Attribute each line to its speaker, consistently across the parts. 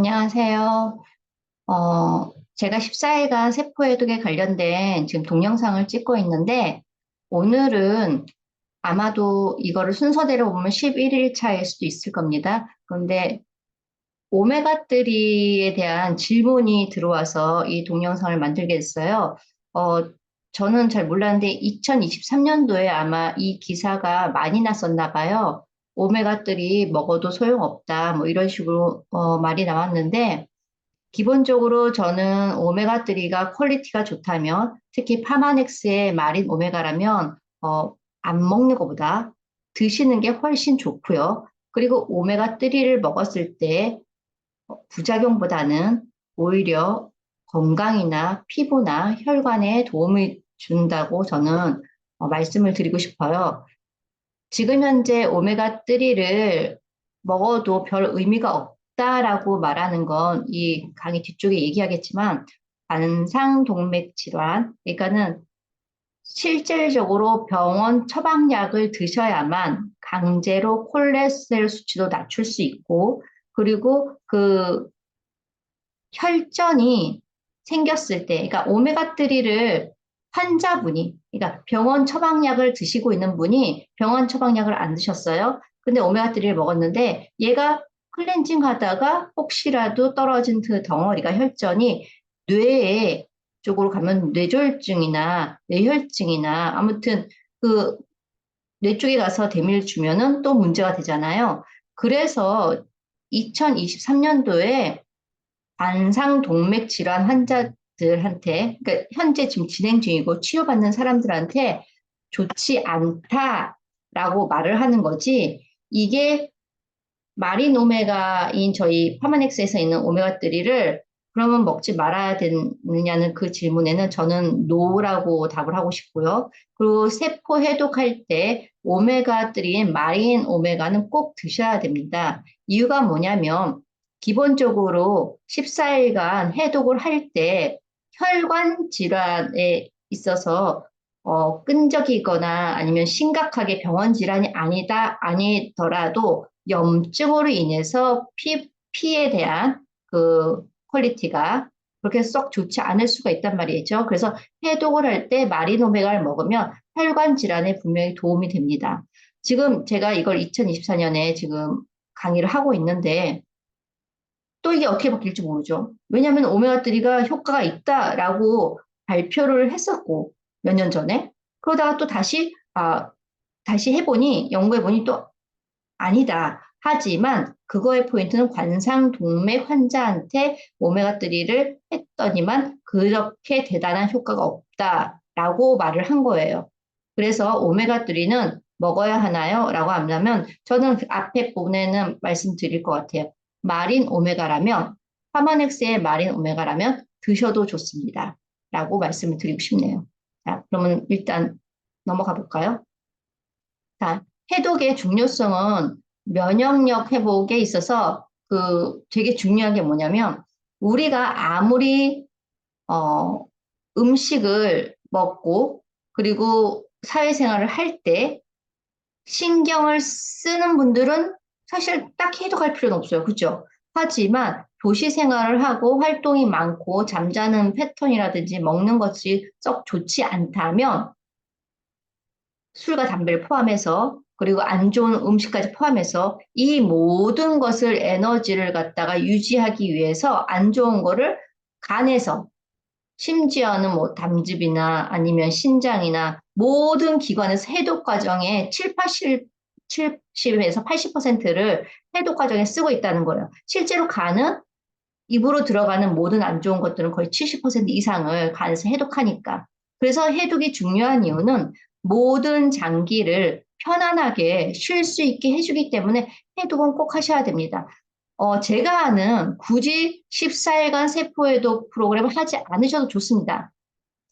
Speaker 1: 안녕하세요. 제가 14일간 세포해독에 관련된 지금 동영상을 찍고 있는데, 오늘은 아마도 이거를 순서대로 보면 11일 차일 수도 있을 겁니다. 그런데 오메가3에 대한 질문이 들어와서 이 동영상을 만들게 됐어요. 어, 저는 잘 몰랐는데 2023년도에 아마 이 기사가 많이 났었나 봐요. 오메가3 먹어도 소용없다, 뭐 이런 식으로 말이 나왔는데, 기본적으로 저는 오메가3가 퀄리티가 좋다면, 특히 파마넥스의 마린 오메가라면, 안 먹는 것보다 드시는 게 훨씬 좋고요. 그리고 오메가3를 먹었을 때 부작용보다는 오히려 건강이나 피부나 혈관에 도움을 준다고 저는 말씀을 드리고 싶어요. 지금 현재 오메가3를 먹어도 별 의미가 없다라고 말하는 건 이 강의 뒤쪽에 얘기하겠지만 관상동맥 질환, 그러니까는 실질적으로 병원 처방약을 드셔야만 강제로 콜레스테롤 수치도 낮출 수 있고, 그리고 그 혈전이 생겼을 때, 그러니까 오메가3를 환자분이, 그러니까 병원 처방약을 드시고 있는 분이 병원 처방약을 안 드셨어요. 근데 오메가3를 먹었는데 얘가 클렌징 하다가 혹시라도 떨어진 그 덩어리가 혈전이 뇌에 쪽으로 가면 뇌졸중이나 뇌혈증이나 아무튼 그 뇌 쪽에 가서 데미를 주면은 또 문제가 되잖아요. 그래서 2023년도에 관상동맥 질환 환자들한테, 그러니까 현재 지금 진행 중이고 치료받는 사람들한테 좋지 않다라고 말을 하는 거지, 이게 마린 오메가인 저희 파마넥스에서 있는 오메가3를 그러면 먹지 말아야 되느냐는 그 질문에는 저는 노라고 답을 하고 싶고요. 그리고 세포 해독할 때 오메가3인 마린 오메가는 꼭 드셔야 됩니다. 이유가 뭐냐면 기본적으로 14일간 해독을 할 때 혈관 질환에 있어서 끈적이거나 아니면 심각하게 병원 질환이 아니더라도 염증으로 인해서 피에 대한 그 퀄리티가 그렇게 썩 좋지 않을 수가 있단 말이죠. 그래서 해독을 할 때 마리노메가를 먹으면 혈관 질환에 분명히 도움이 됩니다. 지금 제가 이걸 2024년에 지금 강의를 하고 있는데 또 이게 어떻게 바뀔지 모르죠. 왜냐하면 오메가3가 효과가 있다라고 발표를 했었고 몇 년 전에 그러다가 또 다시 해보니 연구해보니 또 아니다. 하지만 그거의 포인트는 관상동맥 환자한테 오메가3를 했더니만 그렇게 대단한 효과가 없다라고 말을 한 거예요. 그래서 오메가3는 먹어야 하나요? 라고 한다면 저는 그 앞에 부분에는 말씀드릴 것 같아요. 마린 오메가라면, 파마넥스의 마린 오메가라면 드셔도 좋습니다. 라고 말씀을 드리고 싶네요. 자, 그러면 일단 넘어가 볼까요? 자, 해독의 중요성은 면역력 회복에 있어서 되게 중요한 게 뭐냐면 우리가 아무리 어, 음식을 먹고 그리고 사회생활을 할 때 신경을 쓰는 분들은 사실 딱히 해독할 필요는 없어요. 그죠? 하지만 도시 생활을 하고 활동이 많고 잠자는 패턴이라든지 먹는 것이 썩 좋지 않다면 술과 담배를 포함해서 그리고 안 좋은 음식까지 포함해서 이 모든 것을 에너지를 갖다가 유지하기 위해서 안 좋은 거를 간에서 심지어는 뭐 담즙이나 아니면 신장이나 모든 기관에서 해독 과정에 70에서 80%를 해독 과정에 쓰고 있다는 거예요. 실제로 간은 입으로 들어가는 모든 안 좋은 것들은 거의 70% 이상을 간에서 해독하니까. 그래서 해독이 중요한 이유는 모든 장기를 편안하게 쉴 수 있게 해주기 때문에 해독은 꼭 하셔야 됩니다. 제가 아는 굳이 14일간 세포해독 프로그램을 하지 않으셔도 좋습니다.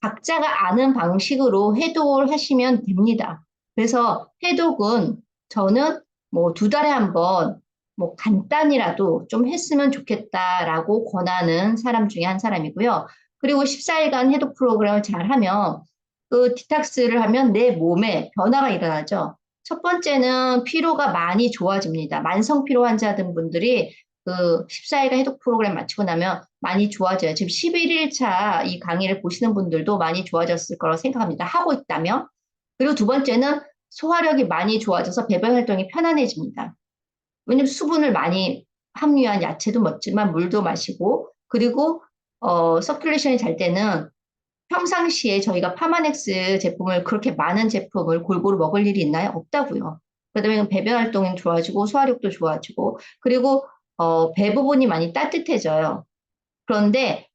Speaker 1: 각자가 아는 방식으로 해독을 하시면 됩니다. 그래서 해독은 저는 뭐 2달에 한 번, 뭐 간단히라도 좀 했으면 좋겠다라고 권하는 사람 중에 한 사람이고요. 그리고 14일간 해독 프로그램을 잘 하면 그 디탁스를 하면 내 몸에 변화가 일어나죠. 첫 번째는 피로가 많이 좋아집니다. 만성 피로 환자분 분들이 그 14일간 해독 프로그램 마치고 나면 많이 좋아져요. 지금 11일차 이 강의를 보시는 분들도 많이 좋아졌을 거라고 생각합니다. 하고 있다면. 그리고 두 번째는 소화력이 많이 좋아져서 배변 활동이 편안해집니다. 왜냐면 수분을 많이 함유한 야채도 먹지만 물도 마시고 그리고 서큘레이션이 잘 때는 평상시에 저희가 파마넥스 제품을 그렇게 많은 제품을 골고루 먹을 일이 있나요? 없다고요. 그러다 보 배변 활동이 좋아지고 소화력도 좋아지고 그리고 배 부분이 많이 따뜻해져요. 그런데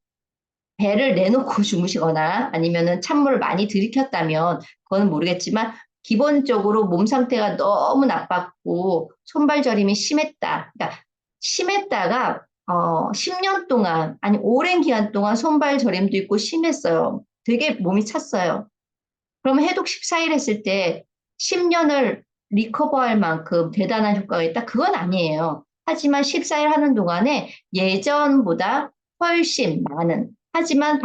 Speaker 1: 배를 내놓고 주무시거나 아니면은 찬물을 많이 들이켰다면 그거는 모르겠지만 기본적으로 몸 상태가 너무 나빴고 손발 저림이 심했다. 그러니까 심했다가 10년 동안 아니 오랜 기간 동안 손발 저림도 있고 심했어요. 되게 몸이 찼어요. 그러면 해독 14일 했을 때 10년을 리커버할 만큼 대단한 효과가 있다? 그건 아니에요. 하지만 14일 하는 동안에 예전보다 훨씬 많은, 하지만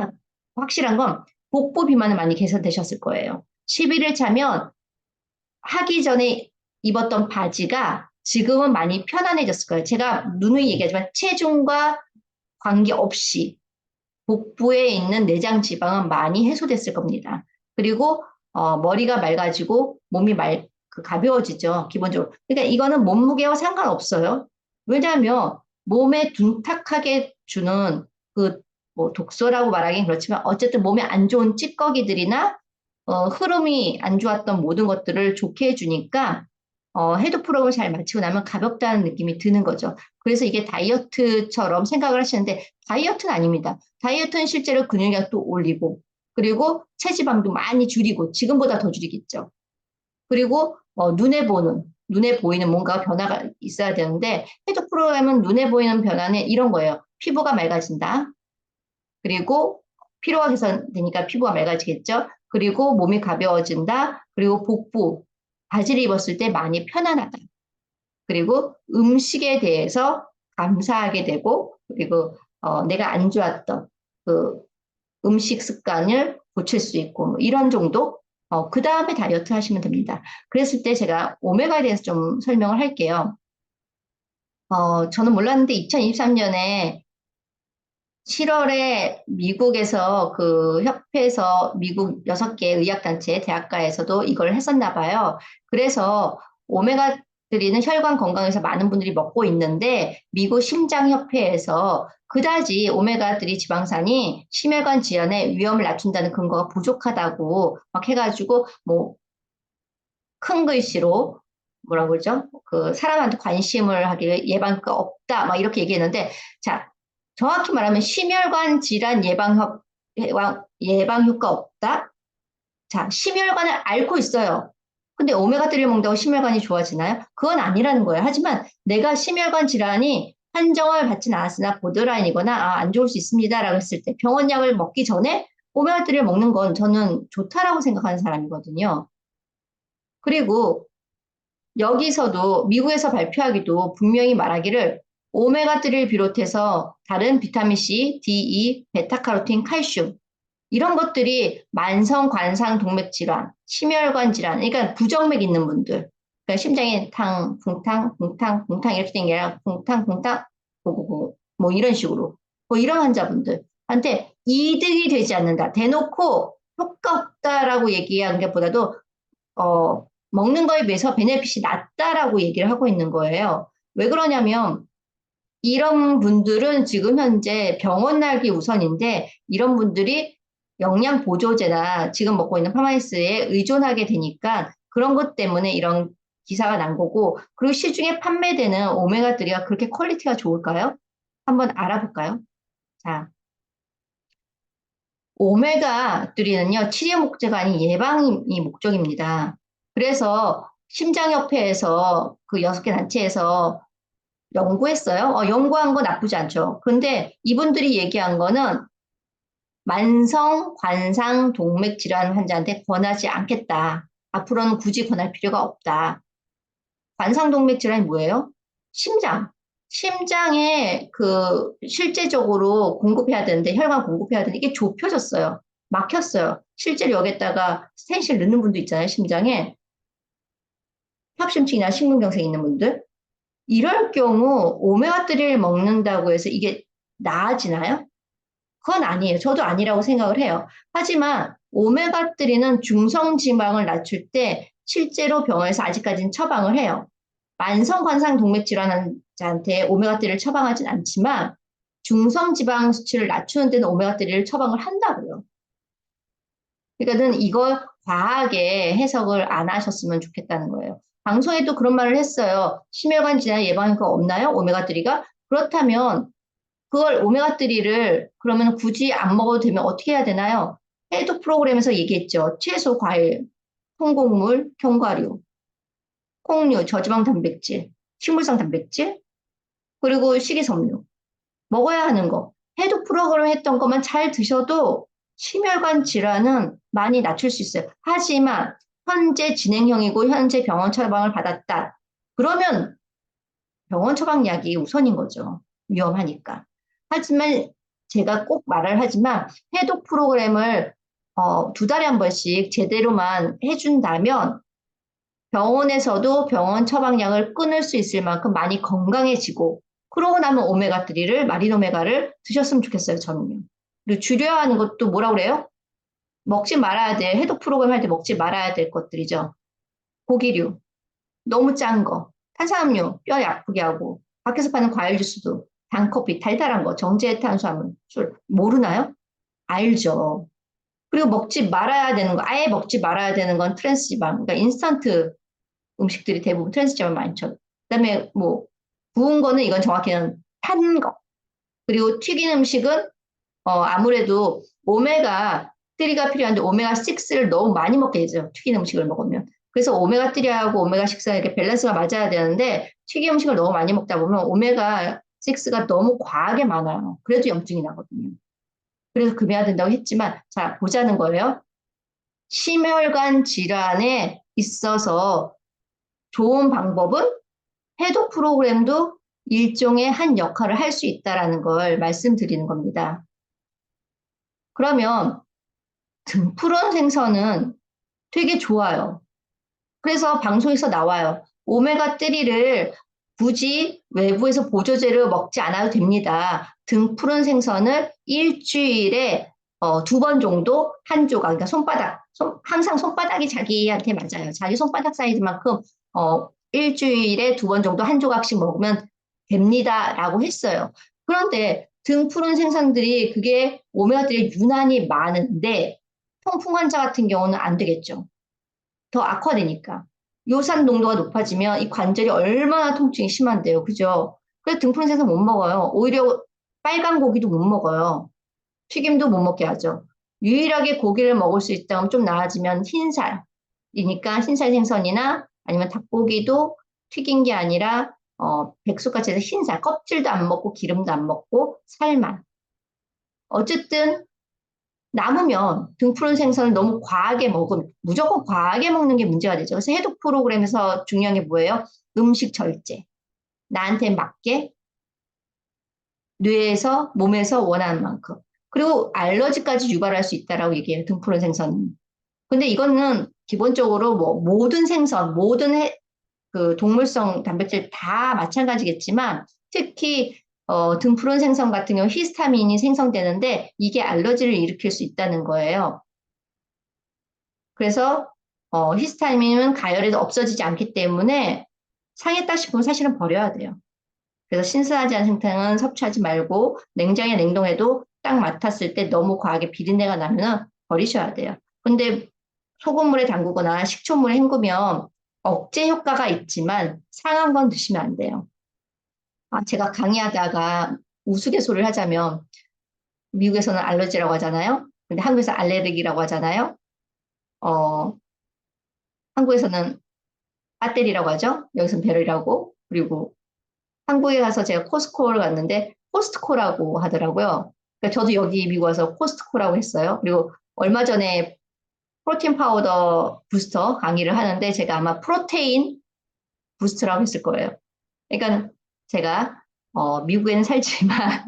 Speaker 1: 확실한 건 복부 비만은 많이 개선되셨을 거예요. 11일 차면 하기 전에 입었던 바지가 지금은 많이 편안해졌을 거예요. 제가 누누이 얘기하지만 체중과 관계없이 복부에 있는 내장 지방은 많이 해소됐을 겁니다. 그리고 머리가 맑아지고 몸이 가벼워지죠. 기본적으로. 그러니까 이거는 몸무게와 상관없어요. 왜냐하면 몸에 둔탁하게 주는 그 뭐 독소라고 말하긴 그렇지만 어쨌든 몸에 안 좋은 찌꺼기들이나 흐름이 안 좋았던 모든 것들을 좋게 해주니까 해독 프로그램을 잘 마치고 나면 가볍다는 느낌이 드는 거죠. 그래서 이게 다이어트처럼 생각을 하시는데 다이어트는 아닙니다. 다이어트는 실제로 근육량도 올리고 그리고 체지방도 많이 줄이고 지금보다 더 줄이겠죠. 그리고 눈에 보이는 뭔가 변화가 있어야 되는데 해독 프로그램은 눈에 보이는 변화는 이런 거예요. 피부가 맑아진다. 그리고 피로가 개선되니까 피부가 맑아지겠죠. 그리고 몸이 가벼워진다. 그리고 복부, 바지를 입었을 때 많이 편안하다. 그리고 음식에 대해서 감사하게 되고, 그리고 내가 안 좋았던 그 음식 습관을 고칠 수 있고, 뭐 이런 정도? 그 다음에 다이어트 하시면 됩니다. 그랬을 때 제가 오메가에 대해서 좀 설명을 할게요. 저는 몰랐는데 2023년에 7월에 미국에서 그 협회에서 미국 6개 의학단체 대학가에서도 이걸 했었나 봐요. 그래서 오메가3는 혈관 건강에서 많은 분들이 먹고 있는데 미국 심장협회에서 그다지 오메가3 지방산이 심혈관 질환의 위험을 낮춘다는 근거가 부족하다고 막 해가지고 뭐 큰 글씨로 뭐라고 그러죠? 그 사람한테 관심을 하기를 예방가 없다 막 이렇게 얘기했는데 자 정확히 말하면 심혈관 질환 예방 효과 없다? 자, 심혈관을 앓고 있어요. 근데 오메가3를 먹는다고 심혈관이 좋아지나요? 그건 아니라는 거예요. 하지만 내가 심혈관 질환이 판정을 받진 않았으나 보드라인이거나 안 좋을 수 있습니다라고 했을 때 병원 약을 먹기 전에 오메가3를 먹는 건 저는 좋다라고 생각하는 사람이거든요. 그리고 여기서도 미국에서 발표하기도 분명히 말하기를 오메가3를 비롯해서 다른 비타민C, D, E, 베타카로틴, 칼슘 이런 것들이 만성 관상 동맥 질환, 심혈관 질환, 그러니까 부정맥 있는 분들, 그러니까 심장에 탕, 붕탕, 붕탕, 붕탕 이렇게 된 게 아니라 붕탕, 붕탕, 고고고 뭐 이런 식으로 뭐 이런 환자분들한테 이득이 되지 않는다. 대놓고 효과 없다라고 얘기하는 것보다도 먹는 거에 비해서 베네핏이 낮다라고 얘기를 하고 있는 거예요. 왜 그러냐면 이런 분들은 지금 현재 병원 날기 우선인데 이런 분들이 영양 보조제나 지금 먹고 있는 파마이스에 의존하게 되니까 그런 것 때문에 이런 기사가 난 거고 그리고 시중에 판매되는 오메가3가 그렇게 퀄리티가 좋을까요? 한번 알아볼까요? 자, 오메가3는요, 치료 목적가 아닌 예방이 목적입니다. 그래서 심장협회에서 그 6개 단체에서 연구했어요. 연구한 거 나쁘지 않죠. 근데 이분들이 얘기한 거는 만성 관상 동맥 질환 환자한테 권하지 않겠다. 앞으로는 굳이 권할 필요가 없다. 관상 동맥 질환이 뭐예요? 심장. 심장에 그 실제적으로 공급해야 되는데 혈관 공급해야 되는데 이게 좁혀졌어요. 막혔어요. 실제로 여기다가 스텐실 넣는 분도 있잖아요. 심장에 협심증이나 심근경색 있는 분들. 이럴 경우 오메가3를 먹는다고 해서 이게 나아지나요? 그건 아니에요. 저도 아니라고 생각을 해요. 하지만 오메가3는 중성지방을 낮출 때 실제로 병원에서 아직까지는 처방을 해요. 만성관상 동맥 질환 환자한테 오메가3를 처방하진 않지만 중성지방 수치를 낮추는 데는 오메가3를 처방을 한다고요. 그러니까는 이걸 과하게 해석을 안 하셨으면 좋겠다는 거예요. 방송에도 그런 말을 했어요. 심혈관 질환 예방효과 없나요? 오메가3가? 그렇다면 그걸 오메가3를 그러면 굳이 안 먹어도 되면 어떻게 해야 되나요? 해독 프로그램에서 얘기했죠. 채소, 과일, 통곡물, 견과류, 콩류, 저지방 단백질, 식물성 단백질, 그리고 식이섬유. 먹어야 하는 거. 해독 프로그램 했던 것만 잘 드셔도 심혈관 질환은 많이 낮출 수 있어요. 하지만 현재 진행형이고 현재 병원 처방을 받았다. 그러면 병원 처방약이 우선인 거죠. 위험하니까. 하지만 제가 꼭 말을 하지만 해독 프로그램을 2달에 한 번씩 제대로만 해준다면 병원에서도 병원 처방약을 끊을 수 있을 만큼 많이 건강해지고 그러고 나면 오메가3를 마린 오메가를 드셨으면 좋겠어요, 저는요. 그리고 줄여야 하는 것도 뭐라 그래요? 먹지 말아야 돼. 해독 프로그램 할 때 먹지 말아야 될 것들이죠. 고기류, 너무 짠 거, 탄수화물, 뼈 아프게 하고, 밖에서 파는 과일 주스도, 단커피, 달달한 거, 정제 탄수화물, 술, 모르나요? 알죠. 그리고 먹지 말아야 되는 거, 아예 먹지 말아야 되는 건 트랜스지방, 그러니까 인스턴트 음식들이 대부분 트랜스지방 많죠. 그다음에 뭐 구운 거는 이건 정확히는 탄 거. 그리고 튀긴 음식은 아무래도 오메가 3가 필요한데 오메가 6를 너무 많이 먹게 되죠. 튀긴 음식을 먹으면. 그래서 오메가 3하고 오메가 6가 이렇게 밸런스가 맞아야 되는데 튀긴 음식을 너무 많이 먹다 보면 오메가 6가 너무 과하게 많아요. 그래도 염증이 나거든요. 그래서 금해야 된다고 했지만 자 보자는 거예요. 심혈관 질환에 있어서 좋은 방법은 해독 프로그램도 일종의 한 역할을 할 수 있다라는 걸 말씀드리는 겁니다. 그러면 등푸른 생선은 되게 좋아요. 그래서 방송에서 나와요. 오메가3를 굳이 외부에서 보조제로 먹지 않아도 됩니다. 등푸른 생선을 일주일에 2번 정도 한 조각, 그러니까 손바닥, 항상 손바닥이 자기한테 맞아요. 자기 손바닥 사이즈만큼 일주일에 2번 정도 한 조각씩 먹으면 됩니다라고 했어요. 그런데 등푸른 생선들이 그게 오메가3가 유난히 많은데 통풍 환자 같은 경우는 안 되겠죠. 더 악화되니까. 요산 농도가 높아지면 이 관절이 얼마나 통증이 심한데요. 그죠? 그래서 등푸른 생선 못 먹어요. 오히려 빨간 고기도 못 먹어요. 튀김도 못 먹게 하죠. 유일하게 고기를 먹을 수 있다면 좀 나아지면 흰살이니까 흰살 생선이나 아니면 닭고기도 튀긴 게 아니라 백숙같이 해서 흰살, 껍질도 안 먹고 기름도 안 먹고 살만. 어쨌든 남으면 등푸른 생선을 너무 과하게 먹으면 무조건 과하게 먹는 게 문제가 되죠. 그래서 해독 프로그램에서 중요한 게 뭐예요? 음식 절제. 나한테 맞게 뇌에서 몸에서 원하는 만큼. 그리고 알러지까지 유발할 수 있다라고 얘기해요. 등푸른 생선은. 근데 이거는 기본적으로 뭐 모든 생선, 모든 그 동물성 단백질 다 마찬가지겠지만 특히 등푸른 생선 같은 경우 히스타민이 생성되는데 이게 알러지를 일으킬 수 있다는 거예요. 그래서 히스타민은 가열에도 없어지지 않기 때문에 상했다 싶으면 사실은 버려야 돼요. 그래서 신선하지 않은 생탕은 섭취하지 말고 냉장에 냉동해도 딱 맡았을 때 너무 과하게 비린내가 나면 버리셔야 돼요. 근데 소금물에 담그거나 식초물에 헹구면 억제 효과가 있지만 상한 건 드시면 안 돼요. 제가 강의하다가 우스갯소리를 하자면 미국에서는 알러지라고 하잖아요. 근데 한국에서 알레르기라고 하잖아요. 어, 한국에서는 배터리라고 하죠. 여기서는 배럴이라고. 그리고 한국에 가서 제가 코스코를 갔는데 코스트코라고 하더라고요. 그러니까 저도 여기 미국 와서 코스트코라고 했어요. 그리고 얼마 전에 프로틴 파우더 부스터 강의를 하는데 제가 아마 프로테인 부스트라고 했을 거예요. 그러니까 제가 미국에는 살지만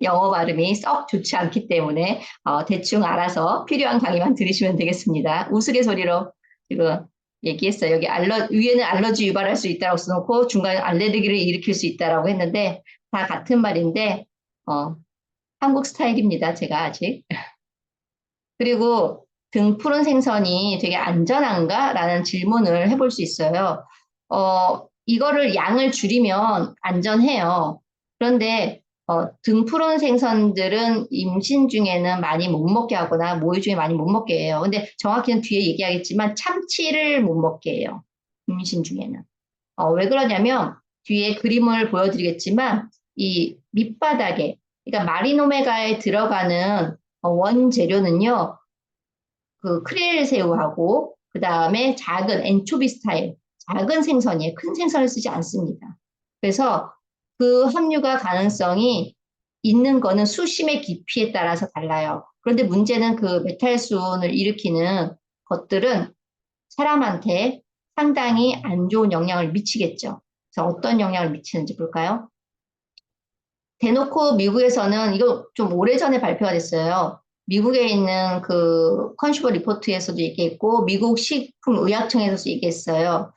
Speaker 1: 영어 발음이 썩 좋지 않기 때문에 대충 알아서 필요한 강의만 들으시면 되겠습니다. 우스갯소리로 지금 얘기했어요. 여기 위에는 알러지 유발할 수 있다고 써놓고 중간에 알레르기를 일으킬 수 있다라고 했는데 다 같은 말인데 어, 한국 스타일입니다. 제가 아직. 그리고 등푸른 생선이 되게 안전한가? 라는 질문을 해볼 수 있어요. 이거를 양을 줄이면 안전해요. 그런데 등푸른 생선들은 임신 중에는 많이 못 먹게 하거나 모유 중에 많이 못 먹게 해요. 근데 정확히는 뒤에 얘기하겠지만 참치를 못 먹게 해요. 임신 중에는. 왜 그러냐면 뒤에 그림을 보여드리겠지만 이 밑바닥에 그러니까 마리노메가에 들어가는 원재료는요. 그 크릴 새우하고 그 다음에 작은 엔초비 스타일 작은 생선이에요. 큰 생선을 쓰지 않습니다. 그래서 그 함유가 가능성이 있는 거는 수심의 깊이에 따라서 달라요. 그런데 문제는 그 메탈순을 일으키는 것들은 사람한테 상당히 안 좋은 영향을 미치겠죠. 그래서 어떤 영향을 미치는지 볼까요? 대놓고 미국에서는 이거 좀 오래전에 발표가 됐어요. 미국에 있는 그 컨슈머 리포트에서도 얘기했고 미국 식품의약청에서도 얘기했어요.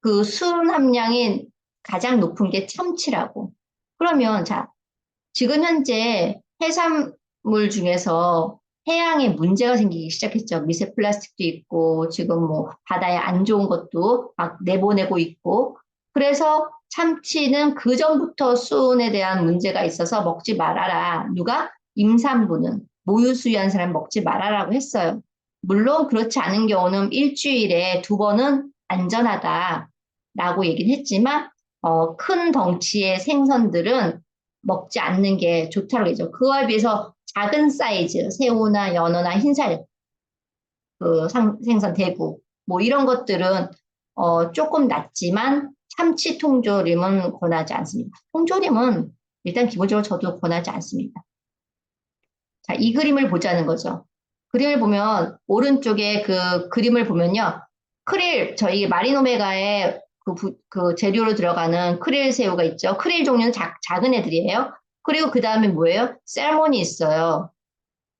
Speaker 1: 그 수은 함량이 가장 높은 게 참치라고. 그러면 자, 지금 현재 해산물 중에서 해양에 문제가 생기기 시작했죠. 미세 플라스틱도 있고 지금 뭐 바다에 안 좋은 것도 막 내보내고 있고 그래서 참치는 그전부터 수온에 대한 문제가 있어서 먹지 말아라. 누가? 임산부는 모유 수유한 사람 먹지 말아라고 했어요. 물론 그렇지 않은 경우는 일주일에 2번은 안전하다라고 얘기는 했지만 큰 덩치의 생선들은 먹지 않는 게 좋다고 그러죠. 그와 비해서 작은 사이즈, 새우나 연어나 흰살, 그 생선 대구, 뭐 이런 것들은 조금 낮지만 참치 통조림은 권하지 않습니다. 통조림은 일단 기본적으로 저도 권하지 않습니다. 자, 이 그림을 보자는 거죠. 그림을 보면 오른쪽에 그 그림을 보면요. 크릴, 저희 마리노메가의 그 재료로 들어가는 크릴 새우가 있죠. 크릴 종류는 작은 애들이에요. 그리고 그 다음에 뭐예요? 셀몬이 있어요.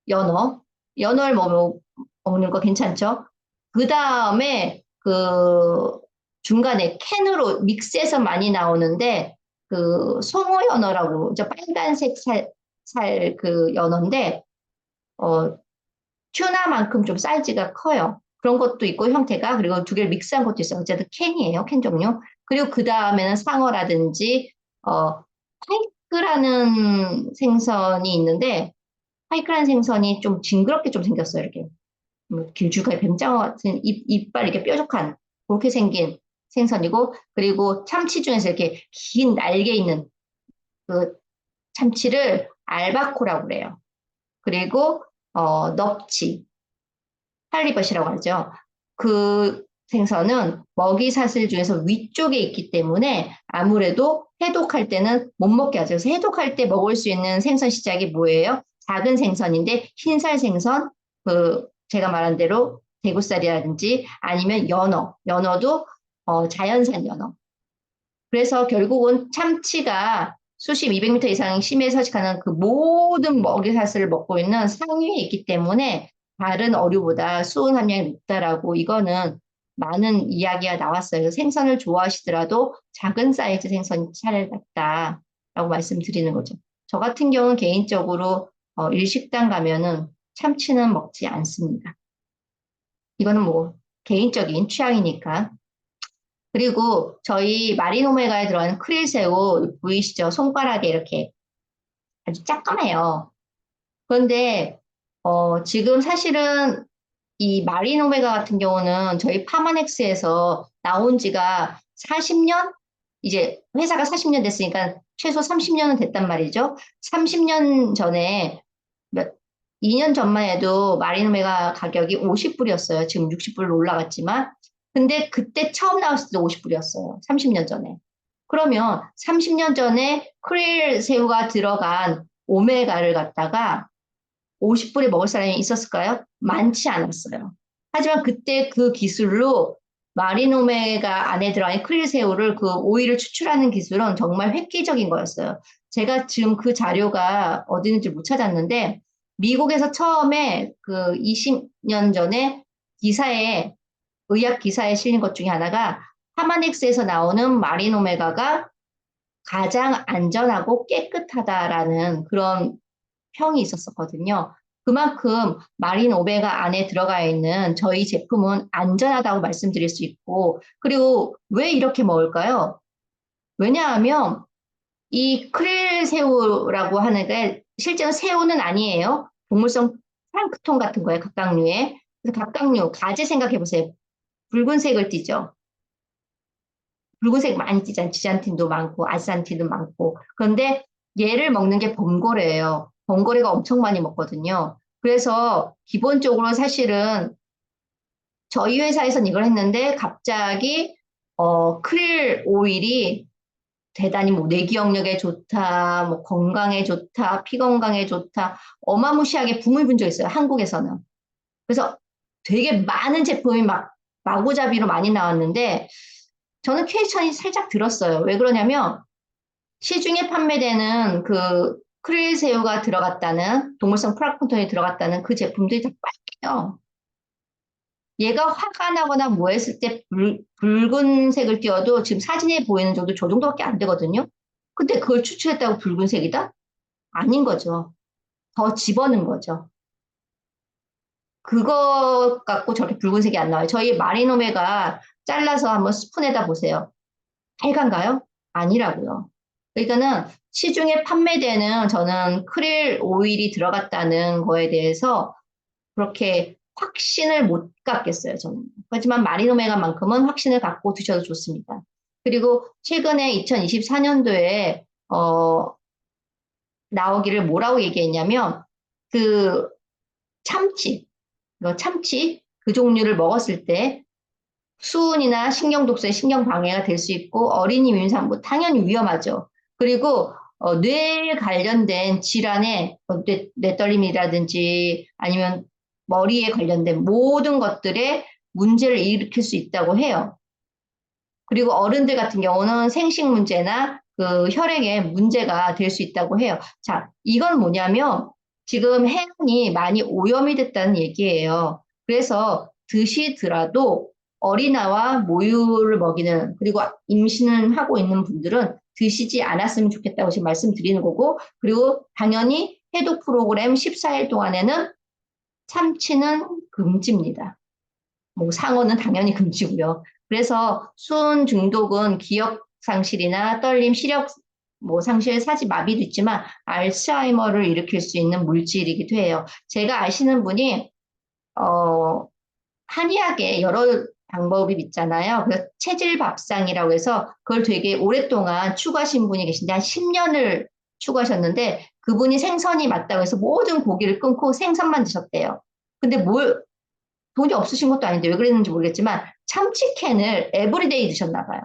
Speaker 1: 연어. 연어를 먹는 거 괜찮죠? 그 다음에 그 중간에 캔으로 믹스해서 많이 나오는데 그 송어 연어라고 저 빨간색 살 그 연어인데 어 튜나만큼 좀 사이즈가 커요. 그런 것도 있고 형태가 그리고 두 개를 믹스한 것도 있어요. 어쨌든 캔이에요. 캔 종류. 그리고 그 다음에는 상어라든지 파이크라는 생선이 있는데 파이크라는 생선이 좀 징그럽게 좀 생겼어요. 이렇게 길쭉하게 뱀장어 같은 이빨 이렇게 뾰족한 그렇게 생긴 생선이고 그리고 참치 중에서 이렇게 긴 날개 있는 그 참치를 알바코라고 그래요. 그리고 넙치 할리벗이라고 하죠. 그 생선은 먹이 사슬 중에서 위쪽에 있기 때문에 아무래도 해독할 때는 못 먹게 하죠. 그래서 해독할 때 먹을 수 있는 생선 시작이 뭐예요? 작은 생선인데 흰살 생선, 그 제가 말한 대로 대구살이라든지 아니면 연어도 자연산 연어. 그래서 결국은 참치가 수심 200m 이상 심해 서식하는 그 모든 먹이사슬을 먹고 있는 상위에 있기 때문에 다른 어류보다 수은 함량이 높다라고 이거는 많은 이야기가 나왔어요. 생선을 좋아하시더라도 작은 사이즈 생선이 차라리 낫다라고 말씀드리는 거죠. 저 같은 경우는 개인적으로 일식당 가면은 참치는 먹지 않습니다. 이거는 뭐 개인적인 취향이니까. 그리고 저희 마리노메가에 들어가는 크릴새우 보이시죠? 손가락에 이렇게 아주 작감해요. 그런데 지금 사실은 이 마리노메가 같은 경우는 저희 파마넥스에서 나온 지가 40년? 이제 회사가 40년 됐으니까 최소 30년은 됐단 말이죠. 30년 전에 2년 전만 해도 마리노메가 가격이 50불이었어요. 지금 60불로 올라갔지만. 근데 그때 처음 나왔을 때 50불이었어요. 30년 전에. 그러면 30년 전에 크릴 새우가 들어간 오메가를 갖다가 50불에 먹을 사람이 있었을까요? 많지 않았어요. 하지만 그때 그 기술로 마리노메가 안에 들어간 크릴 새우를 그 오일을 추출하는 기술은 정말 획기적인 거였어요. 제가 지금 그 자료가 어디 있는지 못 찾았는데 미국에서 처음에 그 20년 전에 기사에 의학 기사에 실린 것 중에 하나가 하마넥스에서 나오는 마린 오메가가 가장 안전하고 깨끗하다라는 그런 평이 있었었거든요. 그만큼 마린 오메가 안에 들어가 있는 저희 제품은 안전하다고 말씀드릴 수 있고, 그리고 왜 이렇게 먹을까요? 왜냐하면 이 크릴 새우라고 하는 게 실제로 새우는 아니에요. 동물성 플랑크톤 같은 거예요. 각각류에. 그래서 각각류, 가지 생각해 보세요. 붉은색을 띠죠. 붉은색 많이 띠잖아요. 지잔틴도 많고 아산틴도 많고. 그런데 얘를 먹는 게 범고래예요. 범고래가 엄청 많이 먹거든요. 그래서 기본적으로 사실은 저희 회사에서는 이걸 했는데 갑자기 크릴 오일이 대단히 뭐 뇌기억력에 좋다, 뭐 건강에 좋다, 피 건강에 좋다, 어마무시하게 붐을 분적 있어요. 한국에서는. 그래서 되게 많은 제품이 막 마구잡이로 많이 나왔는데 저는 퀘스천이 살짝 들었어요. 왜 그러냐면 시중에 판매되는 그 크릴 새우가 들어갔다는 동물성 플라크톤이 들어갔다는 그 제품들이 다 빨개요. 얘가 화가 나거나 뭐 했을 때 붉은색을 띄워도 지금 사진에 보이는 정도 저 정도밖에 안 되거든요. 근데 그걸 추출했다고 붉은색이다? 아닌 거죠. 더 집어넣은 거죠. 그거 갖고 저렇게 붉은색이 안 나와요. 저희 마리노메가 잘라서 한번 스푼에다 보세요. 빨간가요? 아니라고요. 그러니까는 시중에 판매되는 저는 크릴 오일이 들어갔다는 거에 대해서 그렇게 확신을 못 갖겠어요, 저는. 하지만 마리노메가만큼은 확신을 갖고 드셔도 좋습니다. 그리고 최근에 2024년도에 나오기를 뭐라고 얘기했냐면 그 참치, 참치 그 종류를 먹었을 때 수은이나 신경독소에 신경방해가 될 수 있고 어린이 임산부 당연히 위험하죠. 그리고 뇌에 관련된 질환에 뇌떨림이라든지 아니면 머리에 관련된 모든 것들에 문제를 일으킬 수 있다고 해요. 그리고 어른들 같은 경우는 생식 문제나 그 혈액에 문제가 될 수 있다고 해요. 자, 이건 뭐냐면 지금 해양이 많이 오염이 됐다는 얘기예요. 그래서 드시더라도 어린아와 모유를 먹이는 그리고 임신을 하고 있는 분들은 드시지 않았으면 좋겠다고 지금 말씀드리는 거고 그리고 당연히 해독 프로그램 14일 동안에는 참치는 금지입니다. 뭐 상어는 당연히 금지고요. 그래서 수은 중독은 기억 상실이나 떨림, 시력 뭐 상실, 사지 마비도 있지만 알츠하이머를 일으킬 수 있는 물질이기도 해요. 제가 아시는 분이 어, 한의학에 여러 방법이 있잖아요. 그래서 체질밥상이라고 해서 그걸 되게 오랫동안 추구하신 분이 계신데 한 10년을 추구하셨는데 그분이 생선이 맞다고 해서 모든 고기를 끊고 생선만 드셨대요. 근데 뭘 돈이 없으신 것도 아닌데 왜 그랬는지 모르겠지만 참치캔을 에브리데이 드셨나 봐요.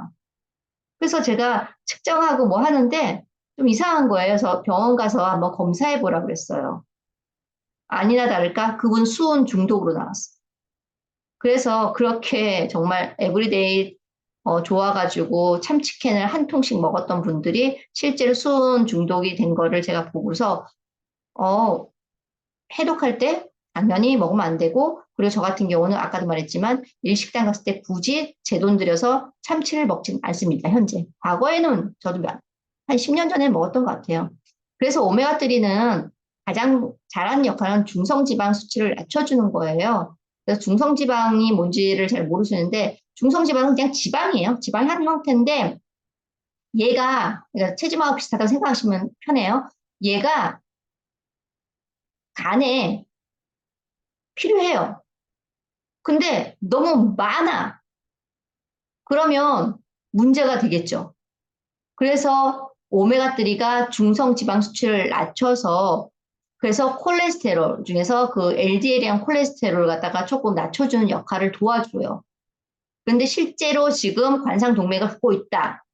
Speaker 1: 그래서 제가 측정하고 뭐 하는데 좀 이상한 거예요. 그래서 병원 가서 한번 검사해 보라 그랬어요. 아니나 다를까 그분 수은 중독으로 나왔어요. 그래서 그렇게 정말 에브리데이 좋아가지고 참치캔을 한 통씩 먹었던 분들이 실제로 수은 중독이 된 거를 제가 보고서 어, 해독할 때 당연히 먹으면 안 되고 그리고 저 같은 경우는 아까도 말했지만 일식당 갔을 때 굳이 제 돈 들여서 참치를 먹진 않습니다. 현재. 과거에는 저도 한 10년 전에 먹었던 것 같아요. 그래서 오메가3는 가장 잘하는 역할은 중성지방 수치를 낮춰주는 거예요. 그래서 중성지방이 뭔지를 잘 모르시는데 중성지방은 그냥 지방이에요. 지방의 한 형태인데 얘가 그러니까 체지방하고 비슷하다고 생각하시면 편해요. 얘가 간에 필요해요. 근데 너무 많아. 그러면 문제가 되겠죠. 그래서 오메가3가 중성 지방 수치를 낮춰서 그래서 콜레스테롤 중에서 그 LDL이랑 콜레스테롤을 갖다가 조금 낮춰주는 역할을 도와줘요. 근데 실제로 지금 관상동맥을 갖고 있다.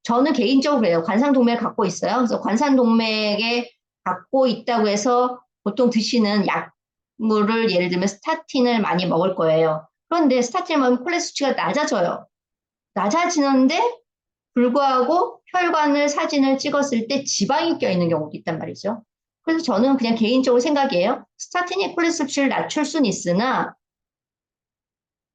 Speaker 1: 저는 개인적으로 그래요. 관상동맥을 갖고 있어요. 그래서 관상동맥에 갖고 있다고 해서 보통 드시는 약물을 예를 들면 스타틴을 많이 먹을 거예요. 그런데 스타틴을 먹으면 콜레스테롤 수치가 낮아져요. 낮아지는데 불구하고 혈관을 사진을 찍었을 때 지방이 껴있는 경우도 있단 말이죠. 그래서 저는 그냥 개인적으로 생각이에요. 스타틴이 콜레스테롤 수치를 낮출 수는 있으나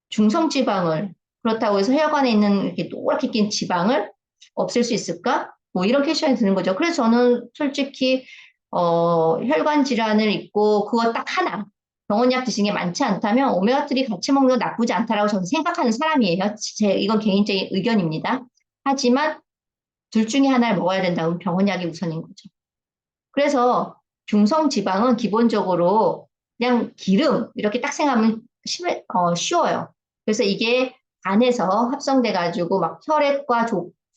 Speaker 1: 중성지방을 그렇다고 해서 혈관에 있는 이렇게 노랗게 낀 지방을 없앨 수 있을까? 뭐 이런 퀘션이 드는 거죠. 그래서 저는 솔직히 혈관 질환을 있고 그거 딱 하나 병원약 드시는 게 많지 않다면 오메가3 같이 먹는 건 나쁘지 않다라고 저는 생각하는 사람이에요. 이건 개인적인 의견입니다. 하지만 둘 중에 하나를 먹어야 된다면 병원약이 우선인 거죠. 그래서 중성지방은 기본적으로 그냥 기름 이렇게 딱 생각하면 쉬워요. 그래서 이게 간에서 합성돼 가지고 막 혈액과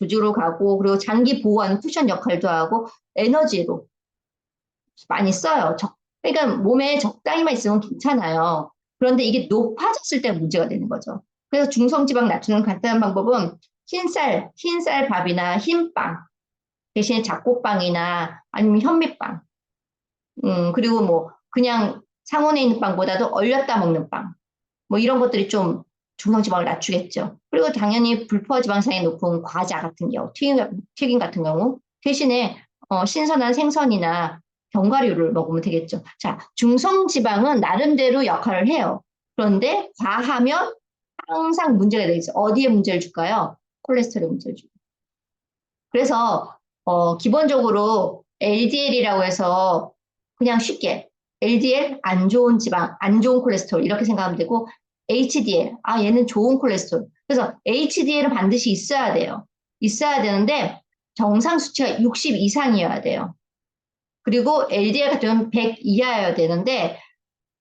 Speaker 1: 조주로 가고 그리고 장기 보호하는 쿠션 역할도 하고 에너지로 많이 써요. 그러니까 몸에 적당히만 있으면 괜찮아요. 그런데 이게 높아졌을 때 문제가 되는 거죠. 그래서 중성지방 낮추는 간단한 방법은 흰쌀 밥이나 흰빵 대신에 잡곡빵이나 아니면 현미빵 그리고 뭐 그냥 상온에 있는 빵보다도 얼렸다 먹는 빵. 뭐 이런 것들이 좀 중성지방을 낮추겠죠. 그리고 당연히 불포지방산이 높은 과자 같은 경우, 튀김 같은 경우 대신에 신선한 생선이나 견과류를 먹으면 되겠죠. 자, 중성지방은 나름대로 역할을 해요. 그런데 과하면 항상 문제가 되겠죠. 어디에 문제를 줄까요? 콜레스테롤 문제를 주고. 그래서 기본적으로 LDL이라고 해서 그냥 쉽게 LDL 안 좋은 지방, 안 좋은 콜레스테롤 이렇게 생각하면 되고 HDL 얘는 좋은 콜레스테롤. 그래서 HDL은 반드시 있어야 돼요. 있어야 되는데 정상 수치가 60 이상이어야 돼요. 그리고 LDL 같은 경우는 100 이하여야 되는데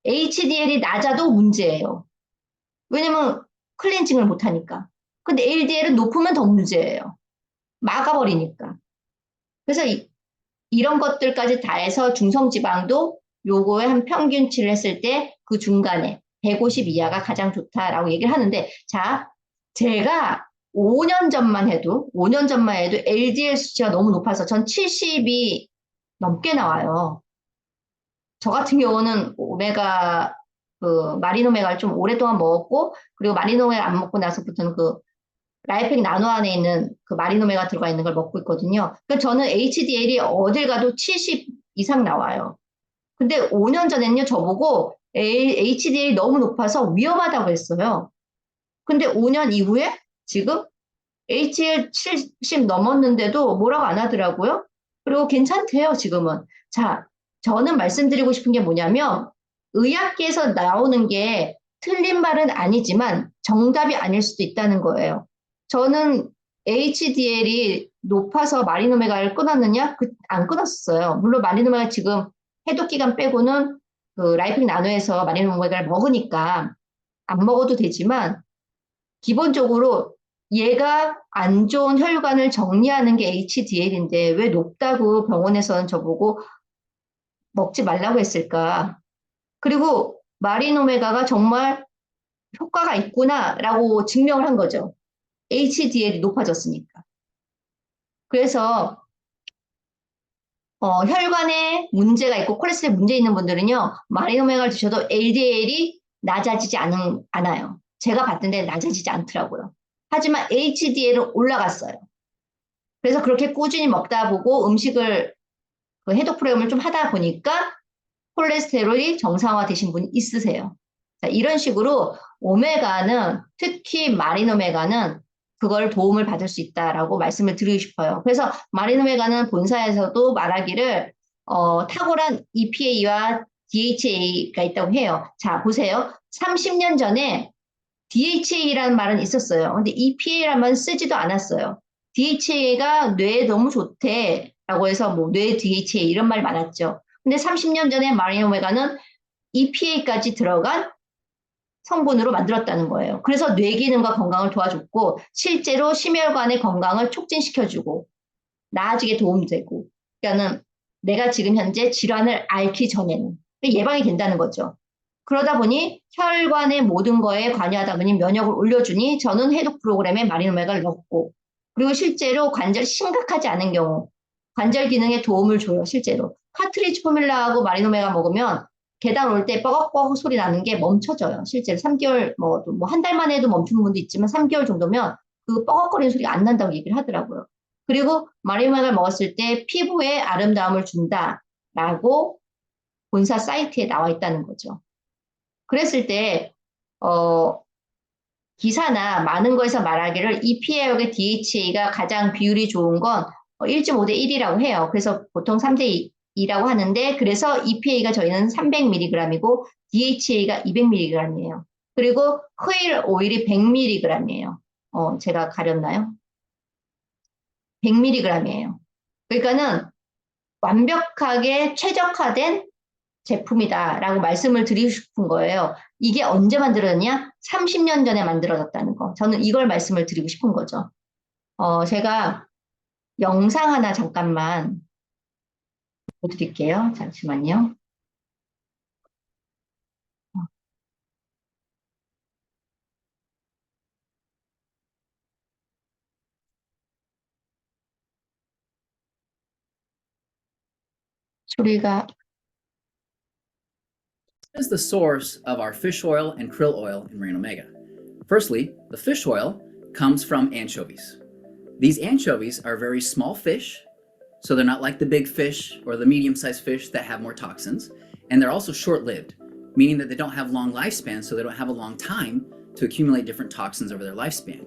Speaker 1: HDL이 낮아도 문제예요. 왜냐면 클렌징을 못하니까. 근데 LDL은 높으면 더 문제예요. 막아버리니까. 그래서 이런 것들까지 다 해서 중성지방도 요거에 한 평균치를 했을 때 그 중간에 150 이하가 가장 좋다라고 얘기를 하는데, 자, 제가 5년 전만 해도 LDL 수치가 너무 높아서 전 70이 넘게 나와요. 저 같은 경우는 마리노메가를 좀 오랫동안 먹었고, 그리고 마리노메가 안 먹고 나서부터는 라이팩 나노 안에 있는 그 마리노메가 들어가 있는 걸 먹고 있거든요. 그러니까 저는 HDL이 어딜 가도 70 이상 나와요. 근데 5년 전에는요, 저보고 HDL이 너무 높아서 위험하다고 했어요. 근데 5년 이후에 지금 HDL 70 넘었는데도 뭐라고 안 하더라고요. 그리고 괜찮대요, 지금은. 자, 저는 말씀드리고 싶은 게 뭐냐면, 의학계에서 나오는 게 틀린 말은 아니지만 정답이 아닐 수도 있다는 거예요. 저는 HDL이 높아서 마리노메가를 끊었느냐? 안 끊었어요. 물론 마리노메가 지금 해독 기간 빼고는 그 라이픽 나노에서 마리노메가를 먹으니까 안 먹어도 되지만 기본적으로 얘가 안 좋은 혈관을 정리하는 게 HDL인데 왜 높다고 병원에서는 저보고 먹지 말라고 했을까? 그리고 마리노메가가 정말 효과가 있구나라고 증명을 한 거죠. HDL이 높아졌으니까. 그래서 혈관에 문제가 있고 콜레스테롤 문제 있는 분들은요, 마리노메가를 드셔도 LDL이 낮아지지 않아요. 제가 봤는데 낮아지지 않더라고요. 하지만 HDL은 올라갔어요. 그래서 그렇게 꾸준히 먹다 보고 음식을 그 해독 프로그램을 좀 하다 보니까 콜레스테롤이 정상화 되신 분이 있으세요. 자, 이런 식으로 오메가는 특히 마리노메가는 그걸 도움을 받을 수 있다라고 말씀을 드리고 싶어요. 그래서 마리노메가는 본사에서도 말하기를 탁월한 EPA와 DHA가 있다고 해요. 자, 보세요. 30년 전에 DHA라는 말은 있었어요. 근데 EPA라는 말은 쓰지도 않았어요. DHA가 뇌에 너무 좋대라고 해서 뭐 뇌 DHA 이런 말 많았죠. 근데 30년 전에 마리노메가는 EPA까지 들어간 성분으로 만들었다는 거예요. 그래서 뇌 기능과 건강을 도와줬고 실제로 심혈관의 건강을 촉진시켜주고 나아지게 도움되고 그러니까는 내가 지금 현재 질환을 앓기 전에는 예방이 된다는 거죠. 그러다 보니 혈관의 모든 거에 관여하다 보니 면역을 올려주니 저는 해독 프로그램에 마리노메가를 넣었고 그리고 실제로 관절이 심각하지 않은 경우 관절 기능에 도움을 줘요. 실제로 카트리지 포뮬라하고 마리노메가 먹으면 계단 올 때 뻐걱뻐걱 소리 나는 게 멈춰져요. 실제로 3개월 먹어도 뭐 한 달만 해도 멈추는 분도 있지만 3개월 정도면 그 뻐걱거리는 소리가 안 난다고 얘기를 하더라고요. 그리고 마리노메가를 먹었을 때 피부에 아름다움을 준다라고 본사 사이트에 나와 있다는 거죠. 그랬을 때, 어, 기사나 많은 거에서 말하기를 EPA하고 DHA가 가장 비율이 좋은 건 1.5대 1이라고 해요. 그래서 보통 3대 2라고 하는데 그래서 EPA가 저희는 300mg이고 DHA가 200mg이에요. 그리고 허일 오일이 100mg이에요. 제가 가렸나요? 100mg이에요. 그러니까는 완벽하게 최적화된 제품이다라고 말씀을 드리고 싶은 거예요. 이게 언제 만들어졌냐? 30년 전에 만들어졌다는 거. 저는 이걸 말씀을 드리고 싶은 거죠. 제가 영상 하나 잠깐만 보여드릴게요. 잠시만요. 소리가
Speaker 2: Is the source of our fish oil and krill oil in Marine Omega. Firstly, the fish oil comes from anchovies. These anchovies are very small fish, so they're not like the big fish or the medium-sized fish that have more toxins, and they're also short-lived, meaning that they don't have long lifespans, so they don't have a long time to accumulate different toxins over their lifespan.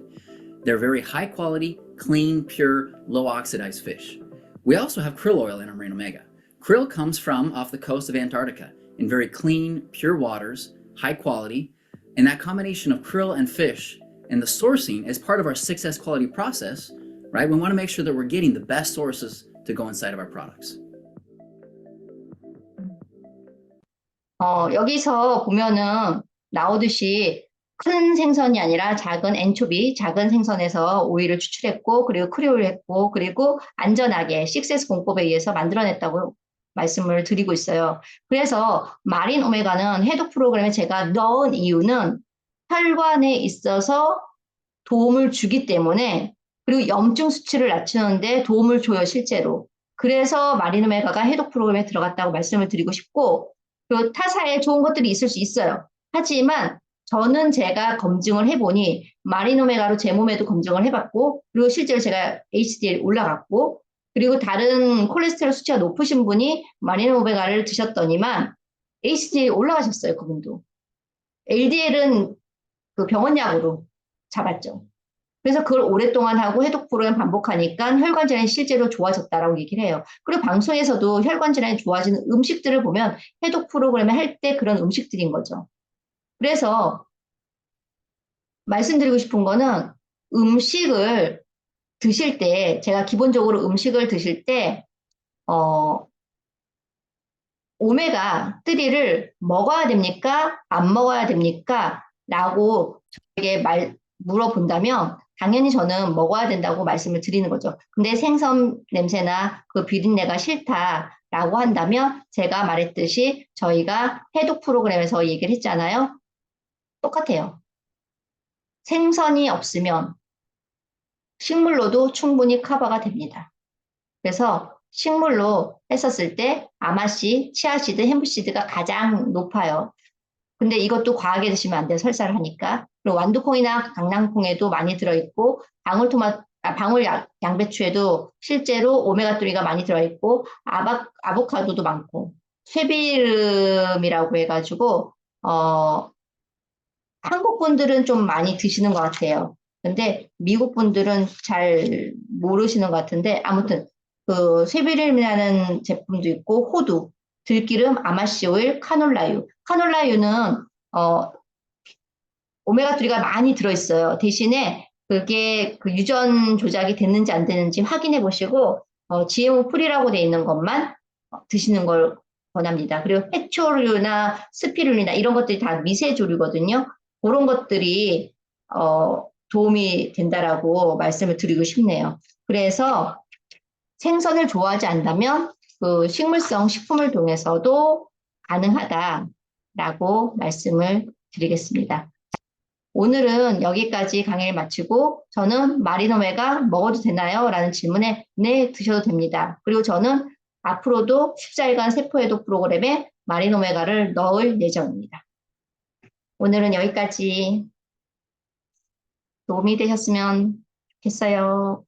Speaker 2: They're very high quality, clean, pure, low oxidized fish. We also have krill oil in our Marine Omega. Krill comes from off the coast of Antarctica in very clean, pure waters, high quality, and that combination of krill and fish and the sourcing is part of our 6S quality process, right? We want to make sure that we're getting the best sources to go inside of our products.
Speaker 1: 여기서 보면은 나오듯이 큰 생선이 아니라 작은 엔초비, 작은 생선에서 오일을 추출했고, 그리고 크리올을 했고, 그리고 안전하게 6S 공법에 의해서 만들어냈다고 말씀을 드리고 있어요. 그래서 마린 오메가는 해독 프로그램에 제가 넣은 이유는 혈관에 있어서 도움을 주기 때문에 그리고 염증 수치를 낮추는데 도움을 줘요, 실제로. 그래서 마린 오메가가 해독 프로그램에 들어갔다고 말씀을 드리고 싶고 그리고 타사에 좋은 것들이 있을 수 있어요. 하지만 저는 제가 검증을 해보니 마린 오메가로 제 몸에도 검증을 해봤고 그리고 실제로 제가 HDL 올라갔고 그리고 다른 콜레스테롤 수치가 높으신 분이 마린 오메가를 드셨더니만 HDL 올라가셨어요, 그분도. LDL은 그 병원약으로 잡았죠. 그래서 그걸 오랫동안 하고 해독 프로그램 반복하니까 혈관 질환이 실제로 좋아졌다라고 얘기를 해요. 그리고 방송에서도 혈관 질환이 좋아지는 음식들을 보면 해독 프로그램을 할 때 그런 음식들인 거죠. 그래서 말씀드리고 싶은 거는 음식을 드실 때 제가 기본적으로 음식을 드실 때 오메가 3를 먹어야 됩니까? 안 먹어야 됩니까? 라고 저에게 물어본다면 당연히 저는 먹어야 된다고 말씀을 드리는 거죠. 근데 생선 냄새나 그 비린내가 싫다라고 한다면 제가 말했듯이 저희가 해독 프로그램에서 얘기를 했잖아요. 똑같아요. 생선이 없으면 식물로도 충분히 커버가 됩니다. 그래서 식물로 했었을 때 아마씨, 치아씨드, 햄프씨드가 가장 높아요. 근데 이것도 과하게 드시면 안 돼요. 설사를 하니까. 그리고 완두콩이나 강낭콩에도 많이 들어있고 방울 양배추에도 실제로 오메가3가 많이 들어있고 아보카도도 많고 쇠비름이라고 해가지고 한국 분들은 좀 많이 드시는 것 같아요. 근데 미국 분들은 잘 모르시는 것 같은데 아무튼 그 쇠비름이라는 제품도 있고 호두, 들기름, 아마씨 오일, 카놀라유. 카놀라유는 오메가3가 많이 들어있어요. 대신에 그게 그 유전 조작이 됐는지 안 됐는지 확인해 보시고 GMO 프리라고 돼 있는 것만 드시는 걸 권합니다. 그리고 해초류나 스피룰리나 이런 것들이 다 미세조류거든요. 그런 것들이 도움이 된다라고 말씀을 드리고 싶네요. 그래서 생선을 좋아하지 않다면 그 식물성 식품을 통해서도 가능하다라고 말씀을 드리겠습니다. 오늘은 여기까지 강의를 마치고 저는 마리노메가 먹어도 되나요? 라는 질문에 네, 드셔도 됩니다. 그리고 저는 앞으로도 14일간 세포해독 프로그램에 마리노메가를 넣을 예정입니다. 오늘은 여기까지 도움이 되셨으면 좋겠어요.